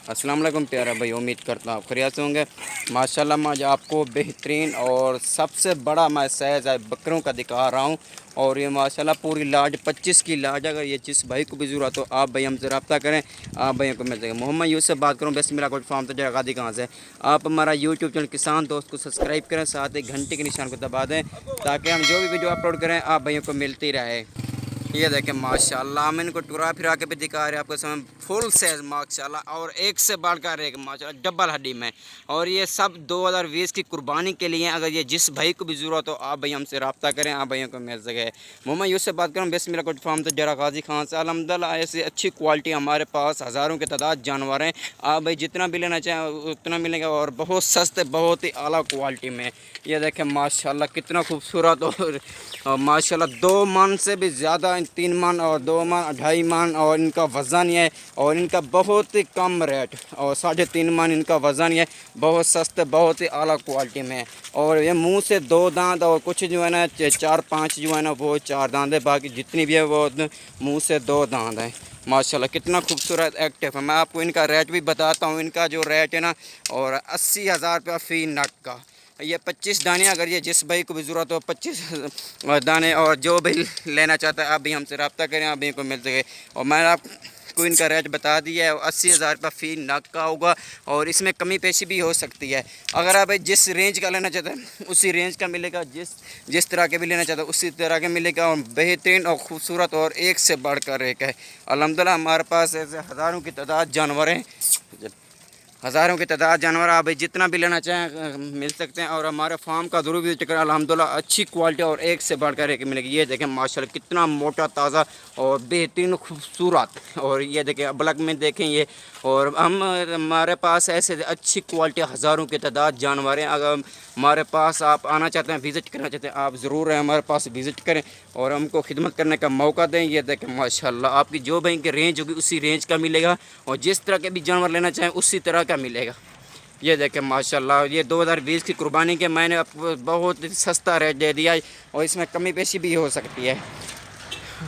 अस्सलाम वालेकुम प्यारा भाई, उम्मीद करता हूँ आप खैरियत से होंगे। माशाल्लाह मैं आज आपको बेहतरीन और सबसे बड़ा मैं साइज़ बकरों का दिखा रहा हूँ। और ये माशाल्लाह पूरी लाज 25 की लाज। अगर ये जिस भाई को भी ज़रूरत हो आप भाई हमसे रब्ता करें, आप भाइयों को मिल जाएगा। मोहम्मद यूसुफ बात करूँ, बस मेरा कोई फार्म तो जगह दी कहाँ से। आप हमारा यूट्यूब चैनल किसान दोस्त को सब्सक्राइब करें, साथ ही घंटे के निशान को दबा दें ताकि हम जो भी वीडियो अपलोड करें आप भाइयों को मिलती रहे। ये देखें माशाल्लाह, हम इनको टुरा फिरा के भी दिखा रहे हैं आपको समय फुल साइज माशाल्लाह, और एक से बढ़कर एक माशाल्लाह डबल हड्डी में। और ये सब 2020 की कुर्बानी के लिए। अगर ये जिस भाई को भी ज़रूरत हो आप भाई हमसे रब्ता करें, आप भाइयों को मिल सके। मोहम्मद यूसुफ बात करूँ, बस मेरा कोट फार्म तो जरा गाजी खान से। अल्हम्दुलिल्लाह ऐसी अच्छी क्वालिटी हमारे पास हज़ारों की तादाद जानवर हैं। आप भाई जितना भी लेना चाहें उतना मिलेगा, और बहुत सस्ते बहुत ही आला क्वालिटी में। ये देखें माशाल्लाह कितना खूबसूरत। और माशाल्लाह 2 मन से भी ज़्यादा, 3 मन और 2 मन 2.5 मन और इनका वज़न है। और इनका बहुत ही कम रेट, और 3.5 मन इनका वज़न है। बहुत सस्ते बहुत ही आला क्वालिटी में। और ये मुंह से 2 दांत, और कुछ जो है ना 4-5 जो है ना वो 4 दांत है, बाकी जितनी भी है वो मुंह से 2 दांत हैं। माशाल्लाह कितना खूबसूरत एक्टिव है। मैं आपको इनका रेट भी बताता हूँ। इनका जो रेट है ना, और 80,000 रुपया फ़ी नग का। ये 25 दाने, अगर ये जिस भाई को भी ज़रूरत हो 25 दाने, और जो भी लेना चाहता है आप भी हमसे रब्ता करें, आप भी को मिल सके। और मैं आपको इनका रेट बता दिया है, 80,000 रुपये फ़ी नग का होगा, और इसमें कमी पेशी भी हो सकती है। अगर आप जिस रेंज का लेना चाहते हैं उसी रेंज का मिलेगा, जिस तरह के भी लेना चाहते हैं उसी तरह के मिलेगा। और बेहतरीन और ख़ूबसूरत और एक से बढ़कर एक है। अल्हम्दुलिल्लाह हमारे पास ऐसे हज़ारों की तादाद जानवर हैं, हज़ारों की तादाद जानवर। आप जितना भी लेना चाहें मिल सकते हैं। और हमारे फार्म का ज़रूर विजिट करें। अल्हम्दुलिल्लाह अच्छी क्वालिटी और एक से बढ़कर एक मिलेगी। ये देखें माशाल्लाह कितना मोटा ताज़ा और बेहतरीन खूबसूरत। और ये देखें ब्लैक में देखें ये। और हमारे पास ऐसे अच्छी क्वालिटी हज़ारों की तादाद जानवर हैं। अगर हमारे पास आप आना चाहते हैं, विज़िट करना चाहते हैं, आप ज़रूर हमारे पास विज़िट करें और हमको खिदमत करने का मौका दें। ये देखें माशाल्लाह आपकी जो भी इनकी रेंज होगी उसी रेंज का मिलेगा, और जिस तरह के भी जानवर लेना चाहें उसी तरह का मिलेगा। ये देखें माशाल्लाह, ये 2020 की कुर्बानी के मैंने आपको बहुत सस्ता रेट दे दिया है, और इसमें कमी पेशी भी हो सकती है।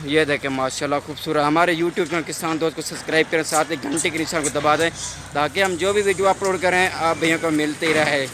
ये देखें माशाल्लाह खूबसूरत। हमारे यूट्यूब चैनल किसान दोस्त को सब्सक्राइब करें, साथ ही घंटे के निशान को दबा दें ताकि हम जो भी वीडियो अपलोड करें आप भैया को मिलते रहे।